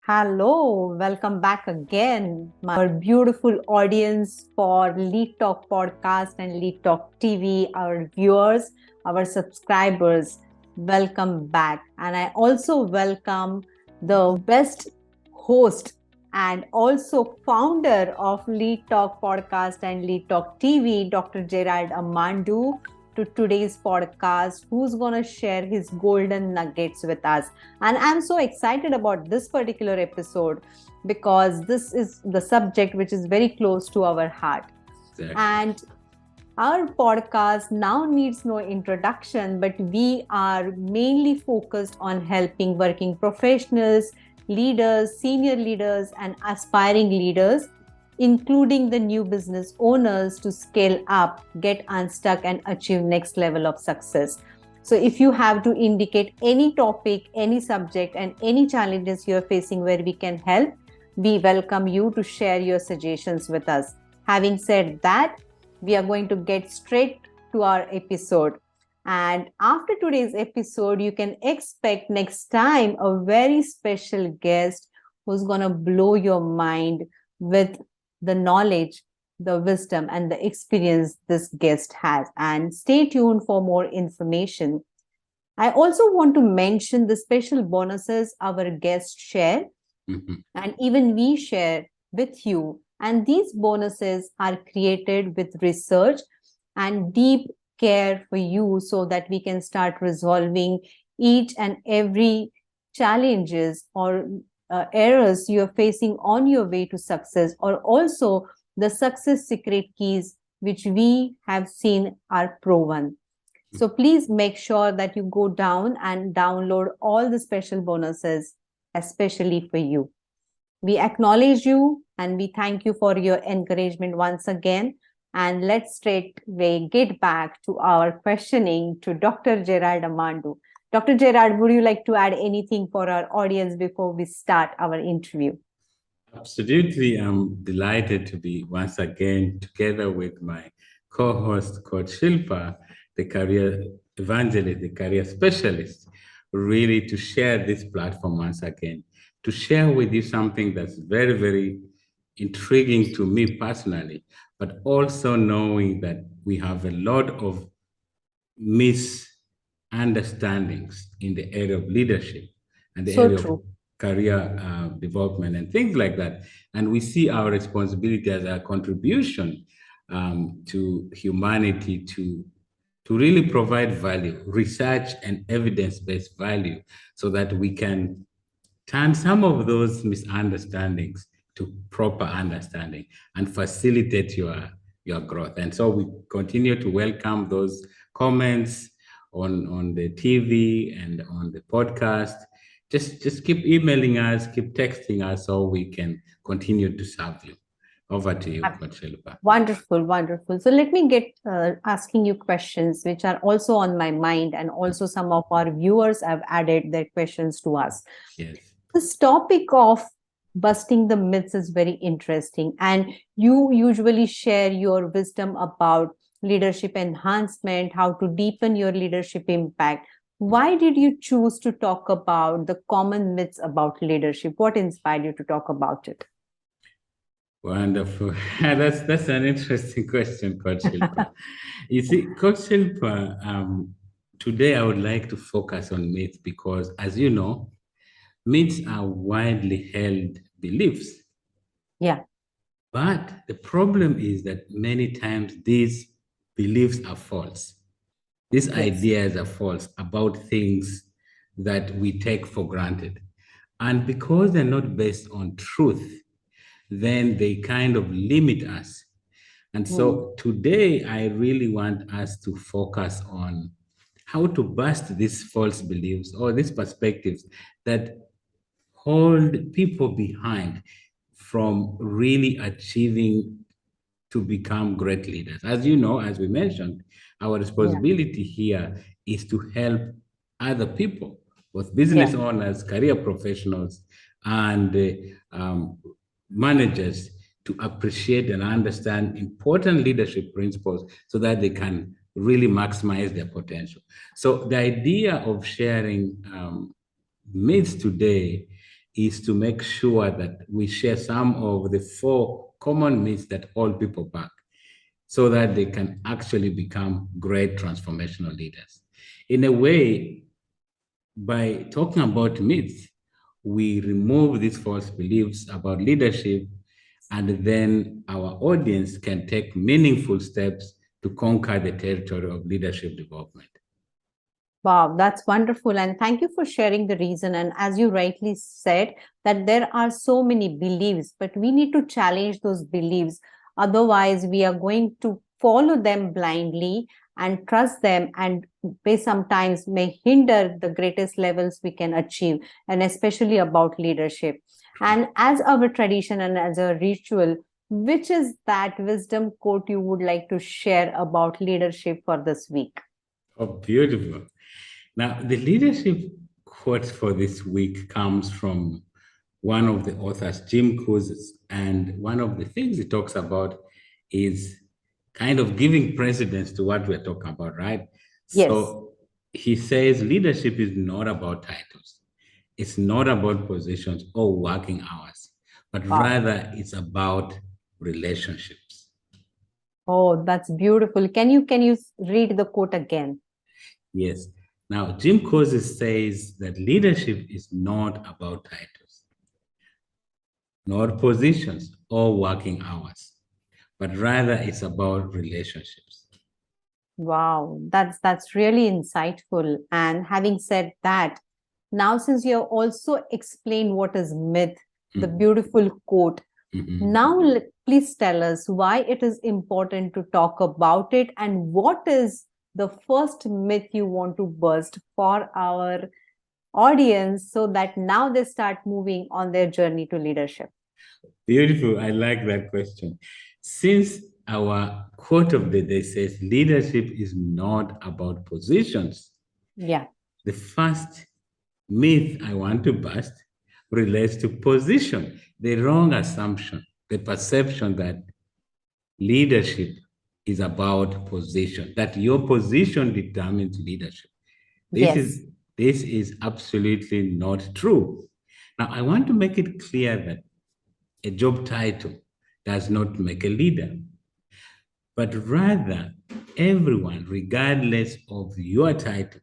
Hello, welcome back again, our beautiful audience for Lead Talk podcast and Lead Talk TV, our viewers, our subscribers. Welcome back. And I also welcome the best host and also founder of Lead Talk podcast and Lead Talk TV, Dr. Gerard Amandu, to today's podcast, who's going to share his golden nuggets with us. And I'm so excited about this particular episode because this is the subject which is very close to our heart. Exactly. And our podcast now needs no introduction, but we are mainly focused on helping working professionals, leaders, senior leaders, and aspiring leaders, including the new business owners, to scale up, get unstuck, and achieve next level of success. So if you have to indicate any topic, any subject, and any challenges you're facing where we can help, we welcome you to share your suggestions with us. Having said that, we are going to get straight to our episode. And after today's episode, you can expect next time a very special guest who's going to blow your mind with the knowledge, the wisdom, and the experience this guest has. And stay tuned for more information. I also want to mention the special bonuses our guests share, and even we share with you. And these bonuses are created with research and deep care for you so that we can start resolving each and every challenges or errors you're facing on your way to success, or also the success secret keys which we have seen are proven. So please make sure that you go down and download all the special bonuses, especially for you. We acknowledge you and we thank you for your encouragement once again. And let's straightway get back to our questioning to Dr. Gerard Amandu. Dr. Gerard, would you like to add anything for our audience before we start our interview? Absolutely. I'm delighted to be once again together with my co-host, Coach Shilpa, the career evangelist, the career specialist, really to share this platform once again, to share with you something that's very, very intriguing to me personally, but also knowing that we have a lot of misunderstandings in the area of leadership and the So area of true. career development and things like that. And we see our responsibility as a contribution to humanity to really provide value, research and evidence-based value, so that we can turn some of those misunderstandings to proper understanding and facilitate your growth. And so we continue to welcome those comments on the TV and on the podcast. Just keep emailing us, keep texting us so we can continue to serve you. Over to you, Coach Shilpa. Wonderful, wonderful. So let me get asking you questions which are also on my mind, and also some of our viewers have added their questions to us. Yes. This topic of busting the myths is very interesting, and you usually share your wisdom about leadership enhancement, how to deepen your leadership impact. Why did you choose to talk about the common myths about leadership? What inspired you to talk about it? Wonderful. That's an interesting question, Coach Shilpa. You see, Coach Shilpa, today I would like to focus on myths because, as you know, myths are widely held beliefs. Yeah. But the problem is that many times these beliefs are false. These Yes. ideas are false about things that we take for granted. And because they're not based on truth, then they kind of limit us. And so today, I really want us to focus on how to bust these false beliefs or these perspectives that hold people behind from really achieving to become great leaders. As you know, as we mentioned, our Yeah. responsibility here is to help other people, both Yeah. business owners, career professionals, and managers, to appreciate and understand important leadership principles so that they can really maximize their potential. So the idea of sharing myths today is to make sure that we share some of the four common myths that hold people back so that they can actually become great transformational leaders. In a way, by talking about myths, we remove these false beliefs about leadership, and then our audience can take meaningful steps to conquer the territory of leadership development. Wow, that's wonderful. And thank you for sharing the reason. And as you rightly said, that there are so many beliefs, but we need to challenge those beliefs. Otherwise, we are going to follow them blindly and trust them, and may sometimes may hinder the greatest levels we can achieve, and especially about leadership. And as our tradition and as a ritual, which is that wisdom quote you would like to share about leadership for this week? Oh, beautiful. Now, the leadership quote for this week comes from one of the authors, Jim Cousins. And one of the things he talks about is kind of giving precedence to what we're talking about, right? Yes. So he says leadership is not about titles, it's not about positions or working hours, but Wow. rather it's about relationships. Oh, that's beautiful. Can you read the quote again? Yes. Now, Jim Cousins says that leadership is not about titles, nor positions or working hours, but rather it's about relationships. Wow, that's really insightful. And having said that, now since you have also explained what is myth, the Mhm, beautiful quote, mhm. now please tell us why it is important to talk about it and what is the first myth you want to burst for our audience so that now they start moving on their journey to leadership. Beautiful. I like that question. Since our quote of the day says leadership is not about positions, Yeah. the first myth I want to bust relates to position, the wrong assumption, the perception that leadership is about position, that your position determines leadership. This is Yes. this is absolutely not true. Now, I want to make it clear that a job title does not make a leader, but rather everyone, regardless of your title,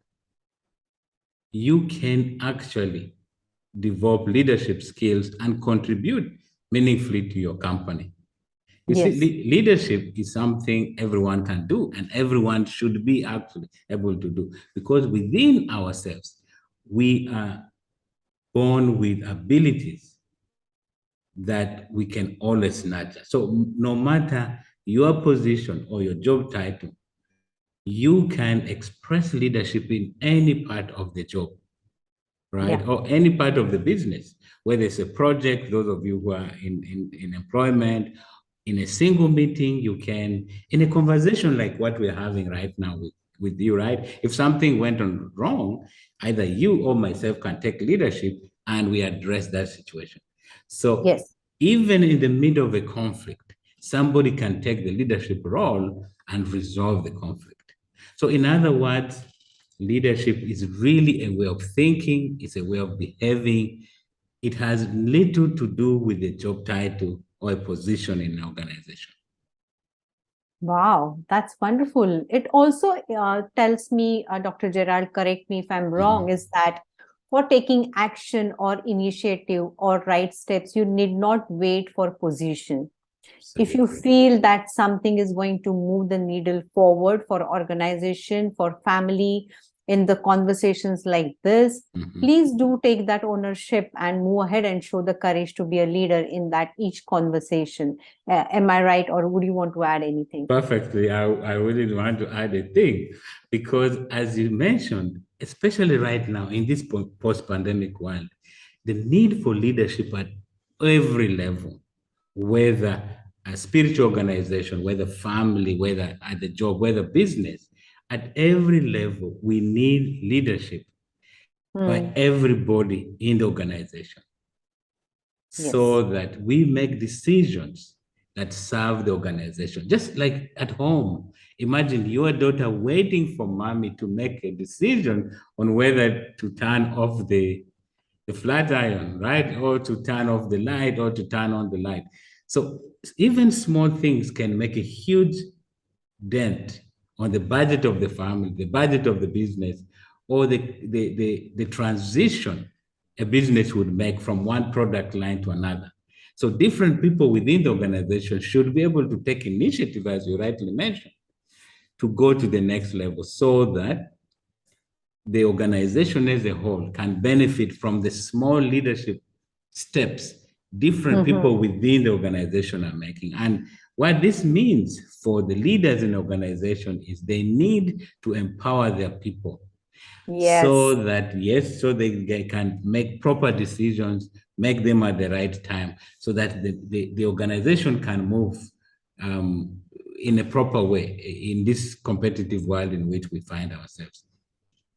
you can actually develop leadership skills and contribute meaningfully to your company. You see, Yes. leadership is something everyone can do and everyone should be actually able to do because within ourselves, we are born with abilities that we can always nurture. So no matter your position or your job title, you can express leadership in any part of the job, right? Yeah. Or any part of the business, whether it's a project, those of you who are in employment, in a single meeting, you can, in a conversation like what we're having right now with you, right? If something went on wrong, either you or myself can take leadership and we address that situation. So Yes. even in the middle of a conflict, somebody can take the leadership role and resolve the conflict. So in other words, leadership is really a way of thinking, it's a way of behaving. It has little to do with a job title or a position in an organization. Wow, that's wonderful. It also tells me, Dr. Gerald, correct me if I'm wrong, Mhm. is that for taking action or initiative or right steps, you need not wait for position. If you Absolutely. feel that something is going to move the needle forward for organization, for family, in the conversations like this, Mhm. please do take that ownership and move ahead and show the courage to be a leader in that each conversation. Am I right, or would you want to add anything? Perfectly. I really want to add a thing because, as you mentioned, especially right now in this post pandemic world, the need for leadership at every level, whether a spiritual organization, whether family, whether at the job, whether business, at every level, we need leadership by Hmm. everybody in the organization Yes. so that we make decisions that serve the organization. Just like at home, imagine your daughter waiting for mommy to make a decision on whether to turn off the a flat iron, right? Or to turn off the light or to turn on the light. So even small things can make a huge dent on the budget of the family, the budget of the business, or the transition a business would make from one product line to another. So different people within the organization should be able to take initiative, as you rightly mentioned, to go to the next level so that the organization as a whole can benefit from the small leadership steps different Mm-hmm. people within the organization are making. And what this means for the leaders in the organization is they need to empower their people so Yes. that, yes, so they can make proper decisions, make them at the right time, so that the organization can move um, in a proper way in this competitive world in which we find ourselves.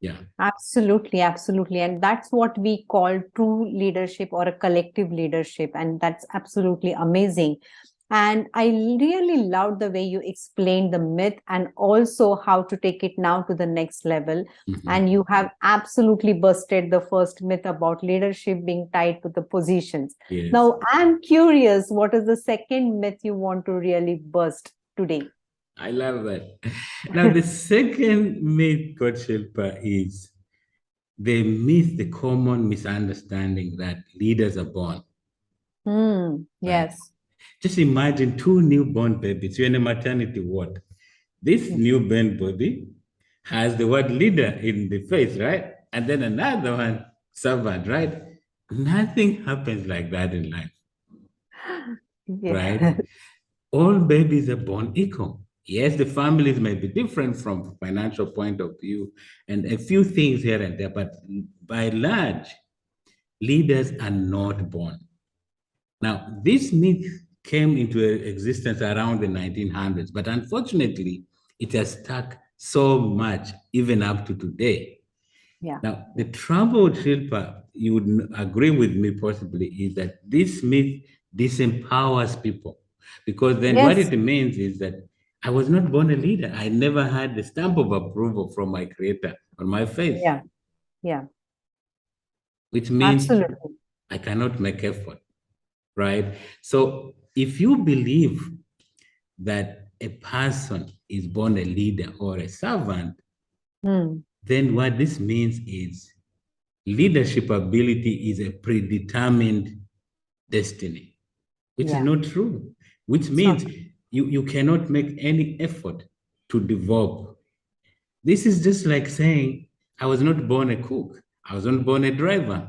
Yeah. Absolutely, absolutely. And that's what we call true leadership or a collective leadership. And that's absolutely amazing. And I really loved the way you explained the myth and also how to take it now to the next level. And Mhm. you have absolutely busted the first myth about leadership being tied to the positions. Yes. Now, I'm curious, what is the second myth you want to really bust today? I love that. Now, the second myth, Coach Shilpa, is the myth, the common misunderstanding that leaders are born, right? Yes. Just imagine two newborn babies. You're in a maternity ward. This Mhm. newborn baby has the word leader in the face, right? And then another one, servant, right? Nothing happens like that in life, right? Yeah. All babies are born equal. Yes, the families may be different from financial point of view and a few things here and there, but by large, leaders are not born. Now, this myth came into existence around the 1900s, but unfortunately, it has stuck so much even up to today. Yeah. Now, the trouble, Shilpa, you would agree with me possibly, is that this myth disempowers people. Because then what Yes. it means is that I was not born a leader. I never had the stamp of approval from my creator on my face, Yeah. Yeah. which means Absolutely. I cannot make effort, right? So if you believe that a person is born a leader or a servant, Hmm. then what this means is leadership ability is a predetermined destiny, which is Yeah. not true, which It's not means you cannot make any effort to develop. This is just like saying, I was not born a cook, I was not born a driver.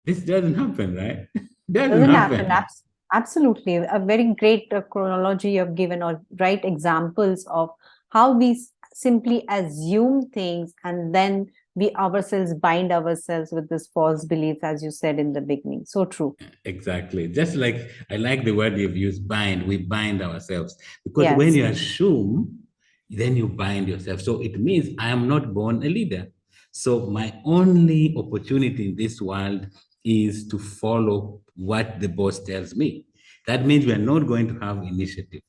This doesn't happen, right? Doesn't doesn't happen. happen. Absolutely. A very great chronology you've given or right examples of how we simply assume things and then we ourselves bind ourselves with this false belief, as you said in the beginning. So true. Exactly. Just like I like the word you've used, bind. We bind ourselves because when Yes. you assume, then you bind yourself. So it means I am not born a leader. So my only opportunity in this world is to follow what the boss tells me. That means we are not going to have initiative.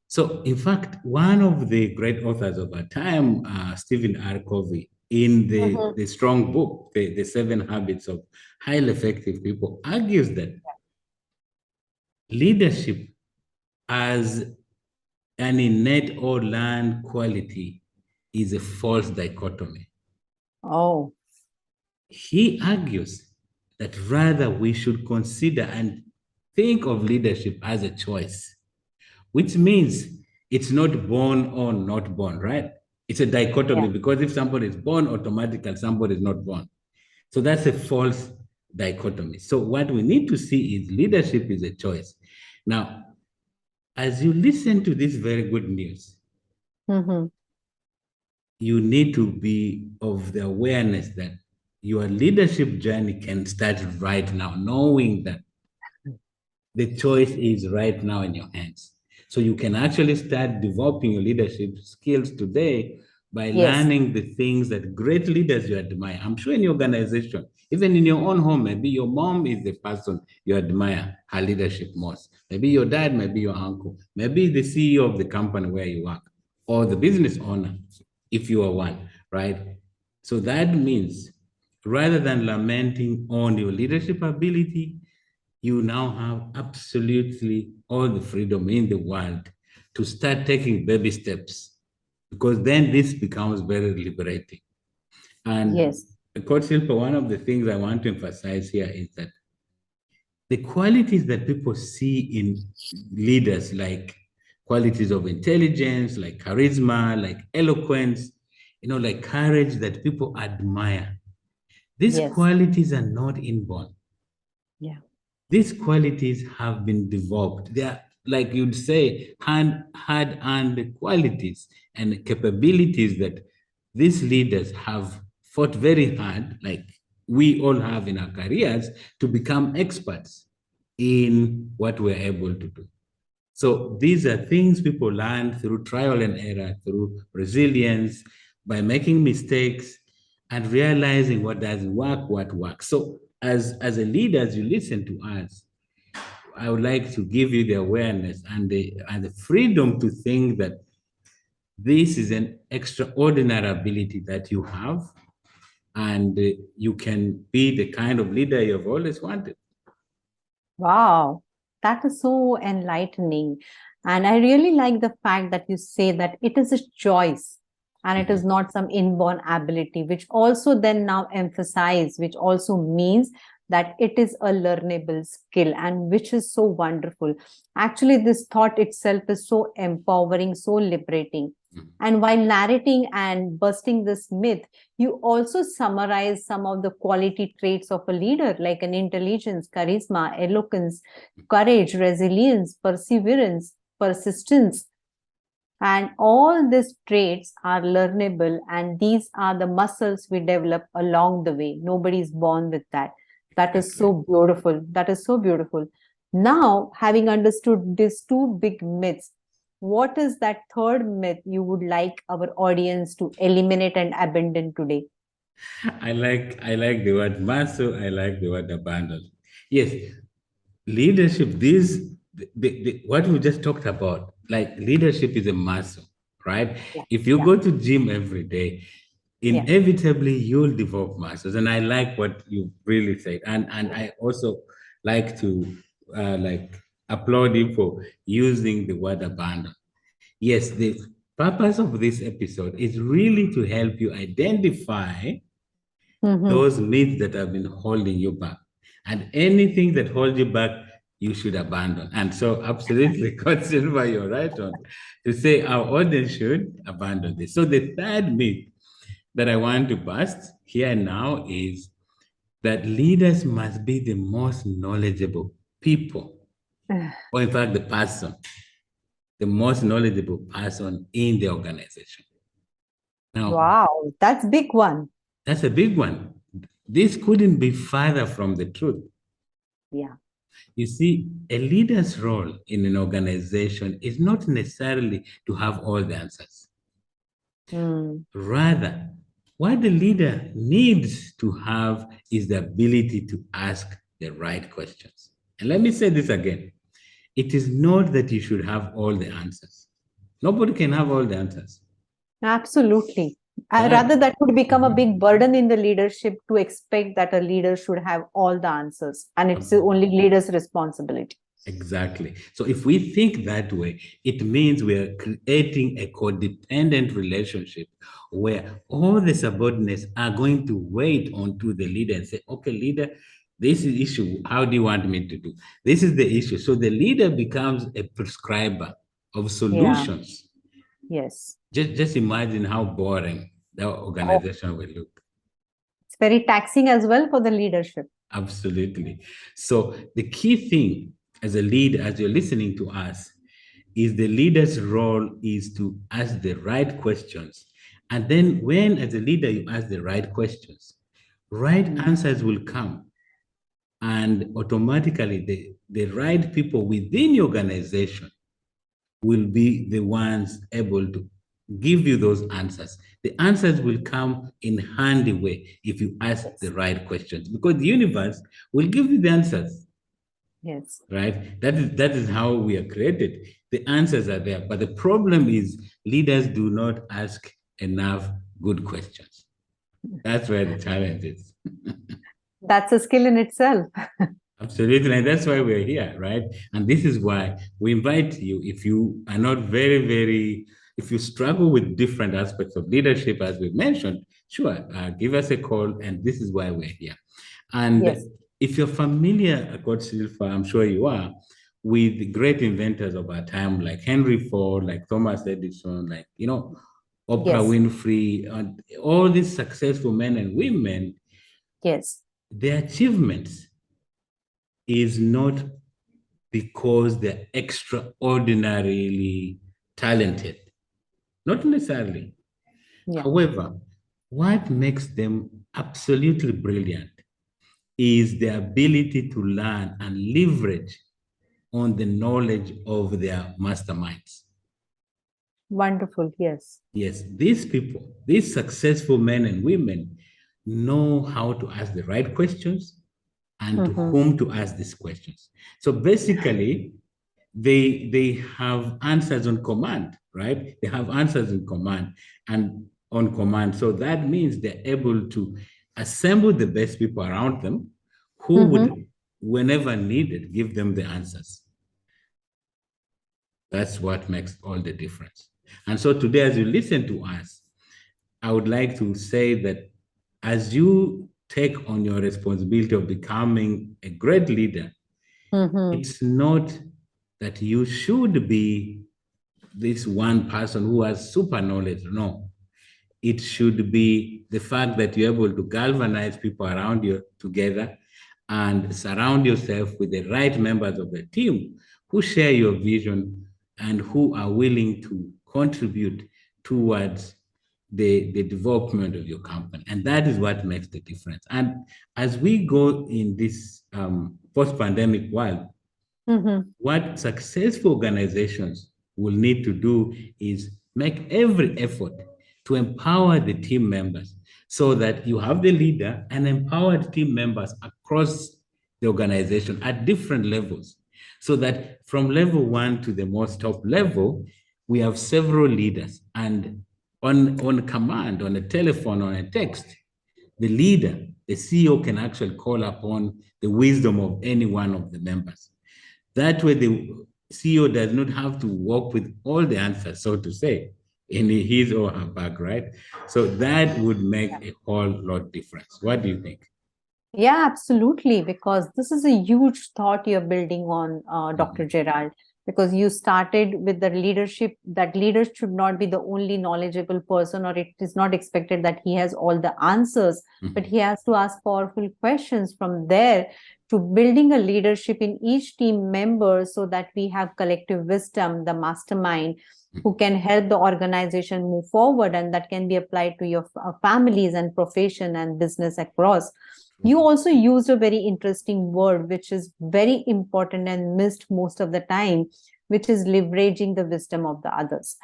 So, in fact, one of the great authors of our time, Stephen R. Covey, in Mhm. the strong book, the Seven Habits of Highly Effective People, argues that leadership as an innate or learned quality is a false dichotomy. Oh, He argues that rather we should consider and think of leadership as a choice, which means it's not born or not born, right? It's a yeah. dichotomy because if somebody is born, automatically somebody is not born. So that's a false dichotomy. So what we need to see is leadership is a choice. Now, as you listen to this very good news, Hmm. you need to be of the awareness that your leadership journey can start right now, knowing that the choice is right now in your hands. So you can actually start developing your leadership skills today by Yes. learning the things that great leaders you admire. I'm sure in your organization, even in your own home, maybe your mom is the person you admire her leadership most. Maybe your dad, maybe your uncle, maybe the CEO of the company where you work, or the business owner, if you are one, right? So that means Rather than lamenting on your leadership ability, you now have absolutely all the freedom in the world to start taking baby steps, because then this becomes very liberating. And Yes. Coach Silpa, one of the things I want to emphasize here is that the qualities that people see in leaders, like qualities of intelligence, like charisma, like eloquence, like courage that people admire, these Yes. qualities are not inborn. Yeah. These qualities have been developed. They are, like you'd say, hard-earned qualities and capabilities that these leaders have fought very hard, like we all have in our careers, to become experts in what we're able to do. So these are things people learn through trial and error, through resilience, by making mistakes and realizing what doesn't work, what works. So as a leader, as you listen to us, I would like to give you the awareness and the freedom to think that this is an extraordinary ability that you have, and you can be the kind of leader you've always wanted. Wow, that is so enlightening. And I really like the fact that you say that it is a choice and it is Mhm. not some inborn ability, which also then now emphasize, which also means that it is a learnable skill, and which is so wonderful. Actually, this thought itself is so empowering, so liberating. And while narrating and busting this myth, you also summarize some of the quality traits of a leader, like an intelligence, charisma, eloquence, courage, resilience, perseverance, persistence. And all these traits are learnable, and these are the muscles we develop along the way. Nobody is born with that. That is Exactly. so beautiful. That is so beautiful. Now, having understood these two big myths, what is that third myth you would like our audience to eliminate and abandon today? I like the word muscle. I like the word abandon. Yes, leadership. What we just talked about. Like leadership is a muscle, right? Yeah, If you yeah, go to gym every day, yeah. inevitably you'll develop muscles. And I like what you really said. And I also like to like applaud you for using the word abandon. Yes, the purpose of this episode is really to help you identify Mhm. those myths that have been holding you back. And anything that holds you back, you should abandon. And so, absolutely, Coach Silva, you're right on to say our audience should abandon this. So, the third myth that I want to bust here and now is that leaders must be the most knowledgeable people, or in fact, the most knowledgeable person in the organization. Now, Wow, that's big one. that's a big one. This couldn't be farther from the truth. Yeah. You see, a leader's role in an organization is not necessarily to have all the answers. Mm. Rather, what the leader needs to have is the ability to ask the right questions. And let me say this again, it is not that you should have all the answers. Nobody can have all the answers. Absolutely. Rather, But that would become a Mhm. big burden in the leadership to expect that a leader should have all the answers, and it's only leader's responsibility. Exactly. So if we think that way, it means we are creating a codependent relationship where all the subordinates are going to wait onto the leader and say, okay, leader, this is issue. How do you want me to do? This is the issue. So the leader becomes a prescriber of Yeah. solutions. Yes. Just imagine how boring the Oh, organization will look. it's very taxing as well for the leadership. Absolutely. So the key thing as a leader, as you're listening to us, is the leader's role is to ask the right questions. And then when as a leader you ask the right questions, right Mm. answers will come. And automatically the right people within the organization will be the ones able to give you those answers. The answers will come in handy way if you ask the Yes. right questions, because the universe will give you the answers, Yes. right? That is how we are created. The answers are there, but the problem is leaders do not ask enough good questions. That's where the challenge is. That's a skill in itself. Absolutely. And that's why we're here, right? And this is why we invite you, if you are not if you struggle with different aspects of leadership, as we mentioned, sure, give us a call. And this is why we're here. And Yes, if you're familiar, Coach Silva, I'm sure you are, with the great inventors of our time, like Henry Ford, like Thomas Edison, like, Oprah yes, Winfrey, and all these successful men and women, yes. their achievements is not because they're extraordinarily talented, not necessarily. Yeah. However, what makes them absolutely brilliant is the ability to learn and leverage on the knowledge of their masterminds. Wonderful. Yes. Yes, these people, these successful men and women, know how to ask the right questions and to Mm-hmm. whom to ask these questions. So basically, they have answers on command, right? They have answers on command and on command. So that means they're able to assemble the best people around them who Mm-hmm. would, whenever needed, give them the answers. That's what makes all the difference. And so today, as you listen to us, I would like to say that as you take on your responsibility of becoming a great leader, Mm-hmm. it's not that you should be this one person who has super knowledge. No, it should be the fact that you're able to galvanize people around you together and surround yourself with the right members of the team who share your vision and who are willing to contribute towards the development of your company. And that is what makes the difference. And as we go in this post-pandemic world, Mm-hmm. what successful organizations will need to do is make every effort to empower the team members so that you have the leader and empowered team members across the organization at different levels. So that from level one to the most top level, we have several leaders. And on command, on a telephone, on a text, the leader, the CEO, can actually call upon the wisdom of any one of the members. That way, the CEO does not have to work with all the answers, so to say, in his or her bag, right? So that would make a whole lot difference. What do you think? Yeah, absolutely. Because this is a huge thought you're building on, Dr. Mhm. Gerald. Because you started with the leadership, that leader should not be the only knowledgeable person, or it is not expected that he has all the answers, but Mhm. he has to ask powerful questions from there to building a leadership in each team member so that we have collective wisdom, the mastermind who can help the organization move forward, and that can be applied to your families and profession and business across. You also used a very interesting word, which is very important and missed most of the time, which is leveraging the wisdom of the others.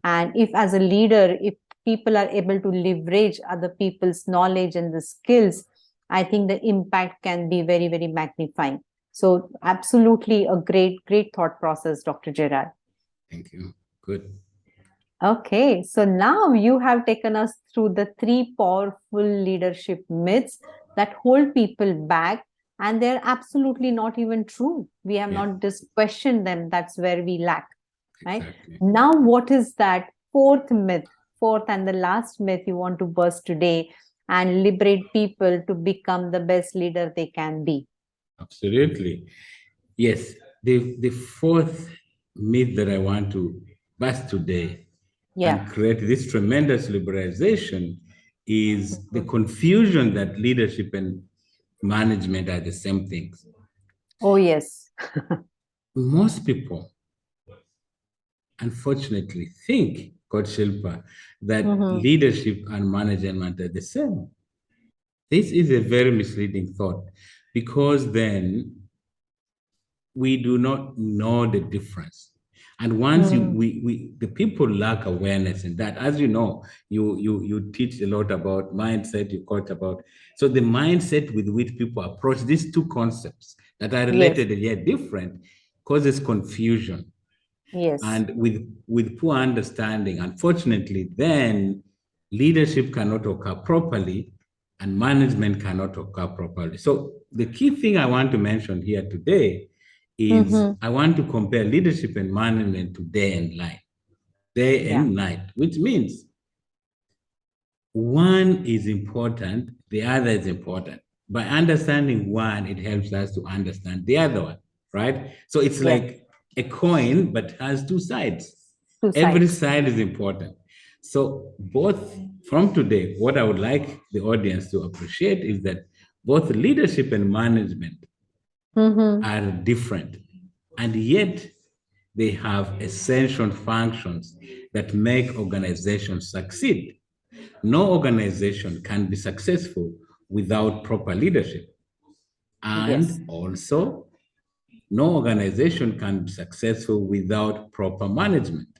And if, as a leader, if people are able to leverage other people's knowledge and the skills, I think the impact can be very, very magnifying. So, absolutely a great thought process, Dr. Gerard. Thank you. Good. Okay, so now you have taken us through the three powerful leadership myths that hold people back, and they're absolutely not even true. We have Yeah, not just questioned them. That's where we lack, right? exactly. Now, what is that fourth myth, fourth and the last myth you want to burst today and liberate people to become the best leader they can be? Absolutely. Yes. The fourth myth that I want to bust today Yeah. and create this tremendous liberalization is the Mhm. confusion that leadership and management are the same things. Oh, yes. Most people, unfortunately, think, Coach Shilpa, that Mhm. leadership and management are the same. This is a very misleading thought because then we do not know the difference. And once Mm. the people lack awareness in that, as you know, you teach a lot about mindset, you coach about, so the mindset with which people approach these two concepts that are Yes. related and yet different causes confusion. Yes. And with poor understanding, unfortunately, then leadership cannot occur properly and management cannot occur properly. So the key thing I want to mention here today is Mm-hmm. I want to compare leadership and management to day Yeah. and night, which means one is important, the other is important. By understanding one, it helps us to understand the other one, right? So it's Yes. like a coin, but has two sides. Two Every sides. side is important. So, both from today, what I would like the audience to appreciate is that both leadership and management Mm-hmm. are different, and yet they have essential functions that make organizations succeed. No organization can be successful without proper leadership. Yes. And also, no organization can be successful without proper management.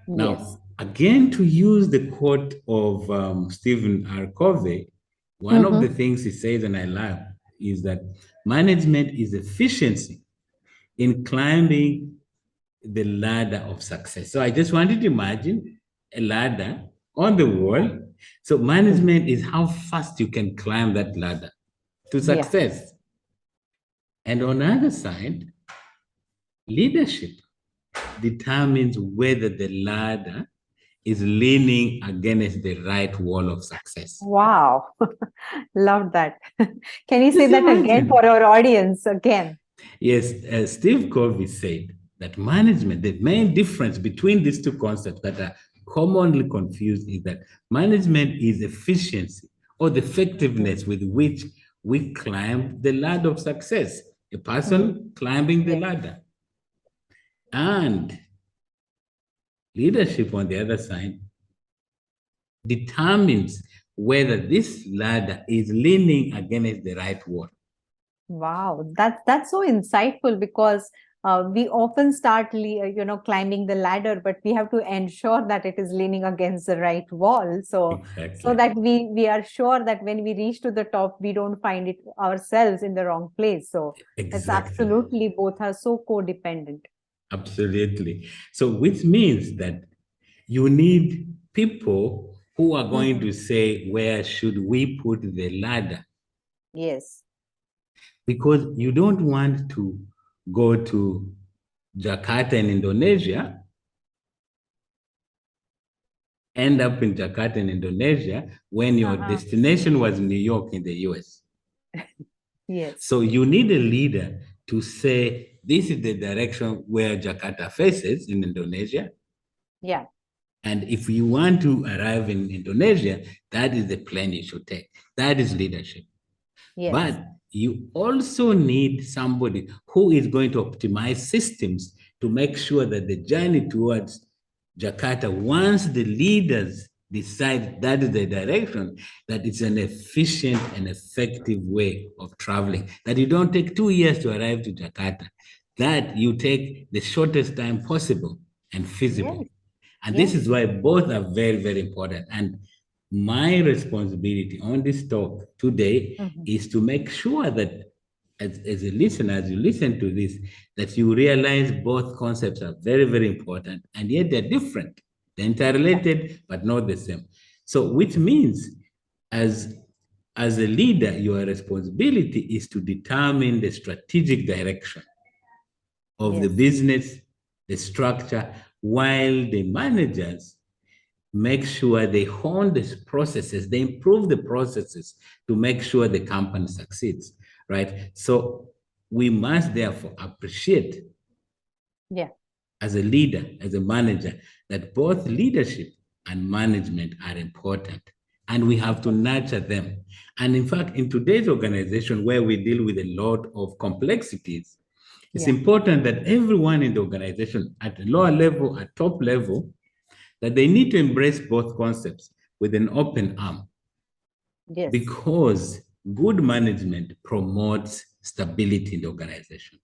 Yes. Now, again, to use the quote of Stephen R. Covey, one of the Mm-hmm. things he says, and I love, is that management is efficiency in climbing the ladder of success. So I just wanted to imagine a ladder on the wall. So management is how fast you can climb that ladder to Yeah. success. And on the other side, leadership determines whether the ladder is leaning against the right wall of success. Wow. Love that. Can you say Just that again for imagine. our audience again? Yes, Steve Covey said that management, the main difference between these two concepts that are commonly confused is that management is efficiency or the Mm. effectiveness with which we climb the ladder of success, a Mm. person climbing the Yeah. ladder. And leadership, on the other side, determines whether this ladder is leaning against the right wall. Wow, that's so insightful because we often start, climbing the ladder, but we have to ensure that it is leaning against the right wall. So Exactly. that we are sure that when we reach to the top, we don't find it ourselves in the wrong place. So it's Exactly. absolutely both are so codependent. Absolutely. So, which means that you need people who are going Mhm. to say, where should we put the ladder? Yes. Because you don't want to go to Jakarta in Indonesia, end up in Jakarta in Indonesia when your Uh-huh. destination was New York in the US. Yes. So you need a leader to say, this is the direction where Jakarta faces in Indonesia. Yeah. And if you want to arrive in Indonesia, that is the plan you should take. That is leadership. Yes. But you also need somebody who is going to optimize systems to make sure that the journey towards Jakarta, once the leaders decide that is the direction, that it's an efficient and effective way of traveling, that you don't take 2 years to arrive to Jakarta, that you take the shortest time possible and feasible. Yes. And this is Yes. why both are very, very important. And my responsibility on this talk today Mhm. is to make sure that as a listener, as you listen to this, that you realize both concepts are very, very important, and yet they're different. They're Yeah. interrelated, but not the same. So, which means as as a leader, your responsibility is to determine the strategic direction of the Yes. business, the structure, while the managers make sure they hone these processes, they improve the processes to make sure the company succeeds, right? So we must therefore appreciate Yeah. as a leader, as a manager, that both leadership and management are important. And we have to Yes. nurture them. And in fact, in today's organization where we deal with a lot of complexities, it's Yeah. important that everyone in the organization, at the lower level, at top level, that they need to embrace both concepts with an open arm Yes. because good management promotes stability in the organization.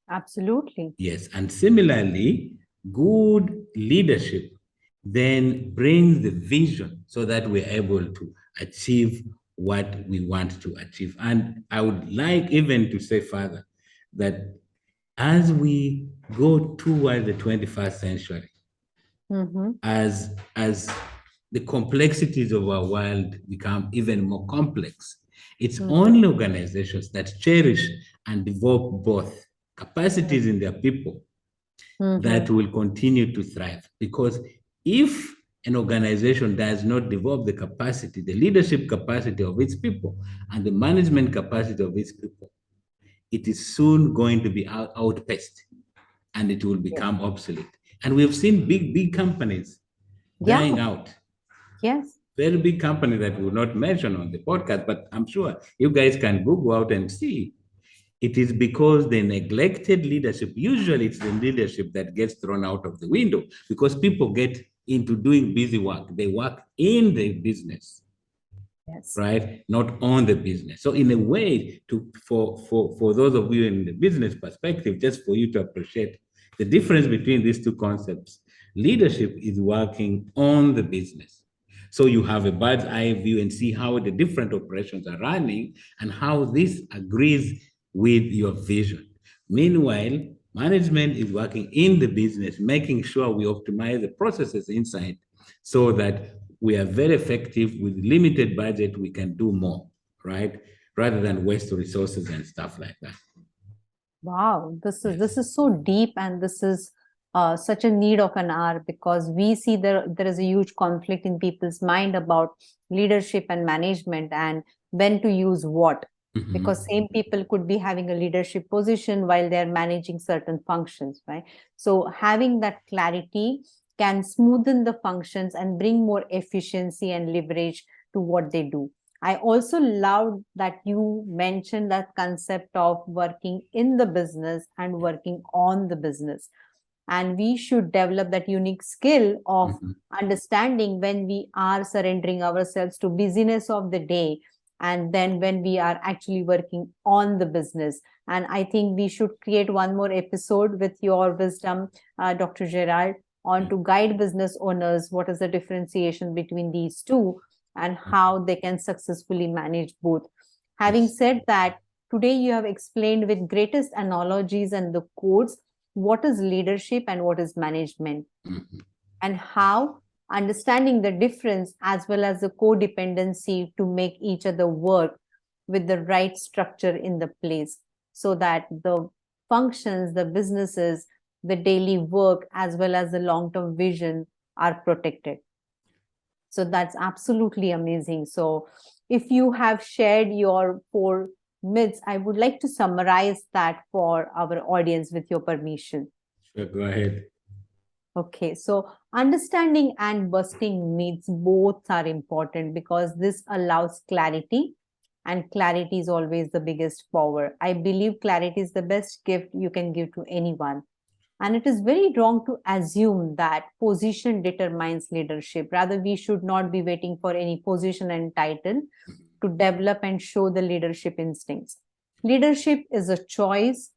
Absolutely. Yes, and similarly, good leadership then brings the vision so that we're able to achieve what we want to achieve. And I would like even to say further that as we go toward the 21st century, Mm-hmm. as the complexities of our world become even more complex. It's Mhm. only organizations that cherish and develop both capacities in their people that Mhm. will continue to thrive. Because if an organization does not develop the capacity, the leadership capacity of its people, and the management capacity of its people, it is soon going to be outpaced and it will Yes. become obsolete. And we've seen big companies Yeah. dying out. Yes. Very big company that we will not mention on the podcast, but I'm sure you guys can Google out and see. It is because they neglected leadership. Usually, it's the leadership that gets thrown out of the window because people get into doing busy work. They work in the business, Yes. right? Not on the business. So in a way, to for those of you in the business perspective, just for you to appreciate the difference between these two concepts, leadership is working on the business. So you have a bird's eye view and see how the different operations are running and how this agrees with your vision. Meanwhile, management is working in the business, making sure we optimize the processes inside so that we are very effective with limited budget, we can do more, right? Rather than waste resources and stuff like that. Wow, this Yes. is so deep, and this is such a need of an hour, because we see there is a huge conflict in people's mind about leadership and management and when to use what. Because Mhm. same people could be having a leadership position while they're managing certain functions, right? So having that clarity can smoothen the functions and bring more efficiency and leverage to what they do. I also loved that you mentioned that concept of working in the business and working on the business. And we should develop that unique skill of Mhm. understanding when we are surrendering ourselves to busyness of the day, and then when we are actually working on the business. And I think we should create one more episode with your wisdom, Dr. Gerald, on to guide business owners what is the differentiation between these two and how they can successfully manage both. Having Yes. said that, today you have explained with greatest analogies and the quotes what is leadership and what is management, Mhm. and how understanding the difference as well as the codependency to make each other work with the right structure in the place, so that the functions, the businesses, the daily work as well as the long term vision are protected. So that's absolutely amazing. So if you have shared your four myths, I would like to summarize that for our audience with your permission. Sure, go ahead. Okay, so understanding and busting myths both are important because this allows clarity, and clarity is always the biggest power. I believe clarity is the best gift you can give to anyone. And it is very wrong to assume that position determines leadership. Rather, we should not be waiting for any position and title to develop and show the leadership instincts. Leadership is a choice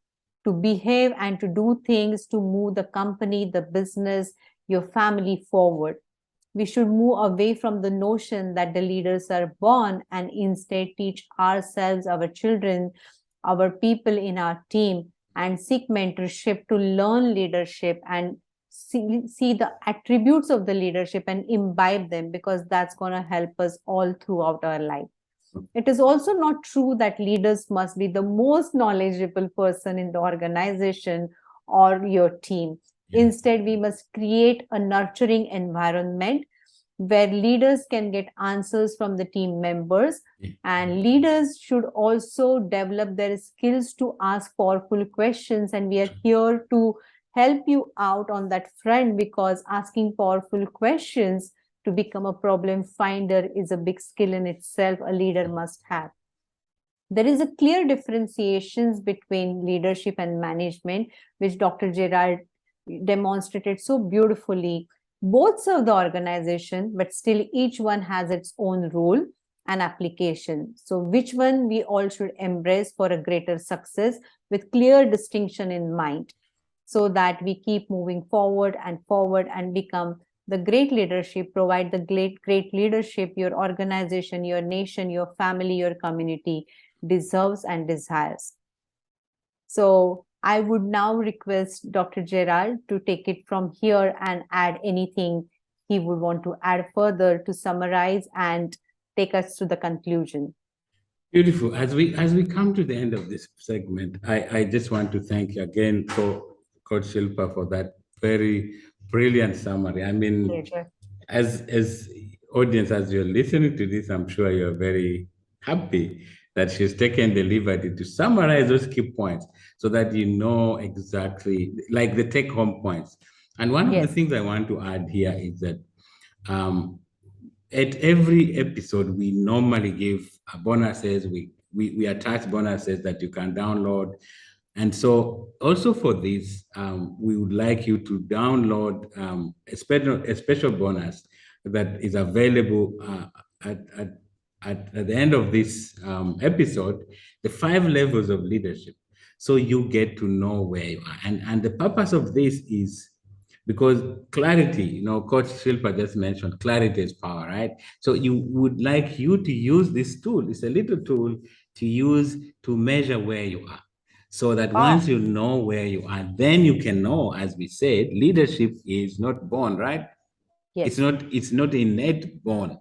to behave and to do things to move the company, the business, your family forward. We should move away from the notion that the leaders are born and instead teach ourselves, our children, our people in our team, and seek mentorship to learn leadership and see the attributes of the leadership and imbibe them, because that's going to help us all throughout our life. It is also not true that leaders must be the most knowledgeable person in the organization or your team. Yeah. Instead, we must create a nurturing environment where leaders can get answers from the team members. Yeah. And leaders should also develop their skills to ask powerful questions. And we are here to help you out on that front, because asking powerful questions to become a problem finder is a big skill in itself a leader must have. There is a clear differentiations between leadership and management, which Dr. Gerard demonstrated so beautifully. Both serve the organization, but still each one has its own role and application. So which one we all should embrace for a greater success with clear distinction in mind, so that we keep moving forward and become the great leadership, provide the great leadership your organization, your nation, your family, your community deserves and desires. So I would now request Dr. Gerald to take it from here and add anything he would want to add further to summarize and take us to the conclusion. Beautiful. As we come to the end of this segment, I just want to thank you again for Coach Shilpa for that very brilliant summary. I mean, Pleasure. as audience, as you're listening to this, I'm sure you're very happy that she's taken the liberty to summarize those key points so that you know exactly like the take home points. And one of the Yes. things I want to add here is that um, at every episode, we normally give bonuses. We attach bonuses that you can download. And so, also for this, we would like you to download a special bonus that is available at, at, at the end of this episode, the 5 levels of leadership. So you get to know where you are. And the purpose of this is because clarity, Coach Shilpa just mentioned clarity is power, right? So you would like you to use this tool. It's a little tool to use to measure where you are. So that Wow. once you know where you are, then you can know, as we said, leadership is not born, right? It's Yes. not it's not innate born.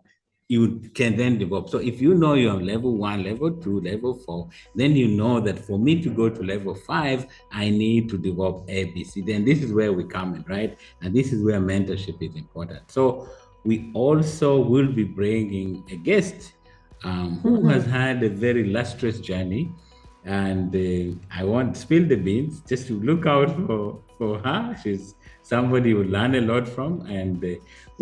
You can then develop. So if you know you're on level 1, level 2, level 4, then you know that for me to go to level 5, I need to develop ABC. Then this is where we come in, right? And this is where mentorship is important. So we also will be bringing a guest who has had a very illustrious journey, and I won't spill the beans. Just to look out for her. She's somebody you learn a lot from, and we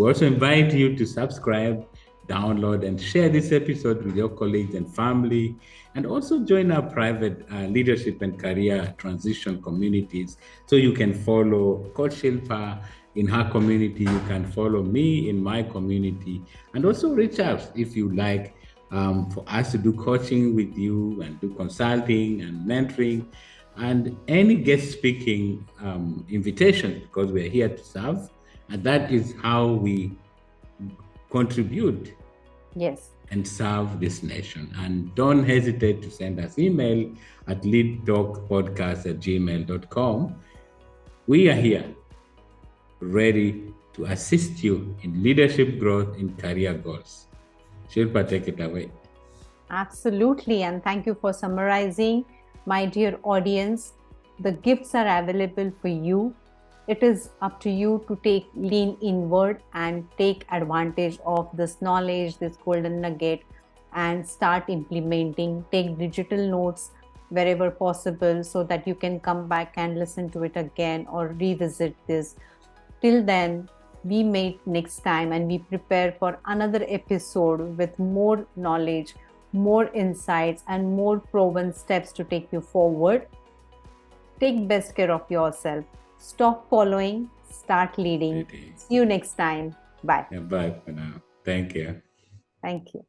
also invite you to subscribe, download, and share this episode with your colleagues and family, and also join our private leadership and career transition communities, so you can follow Coach Shilpa in her community, you can follow me in my community, and also reach out if you like, for us to do coaching with you and do consulting and mentoring and any guest speaking invitation, because we're here to serve. And that is how we contribute Yes. and serve this nation. And don't hesitate to send us email at leadtalkpodcast@gmail.com. We are here ready to assist you in leadership growth in career goals. Shilpa, take it away. Absolutely. And thank you for summarizing. My dear audience, the gifts are available for you. It is up to you to lean inward and take advantage of this knowledge, this golden nugget, and start implementing. Take digital notes wherever possible so that you can come back and listen to it again or revisit this. Till then, we meet next time and we prepare for another episode with more knowledge, more insights, and more proven steps to take you forward. Take best care of yourself. Stop following, start leading. See you next time. Bye. Yeah, bye for now. Thank you. Thank you.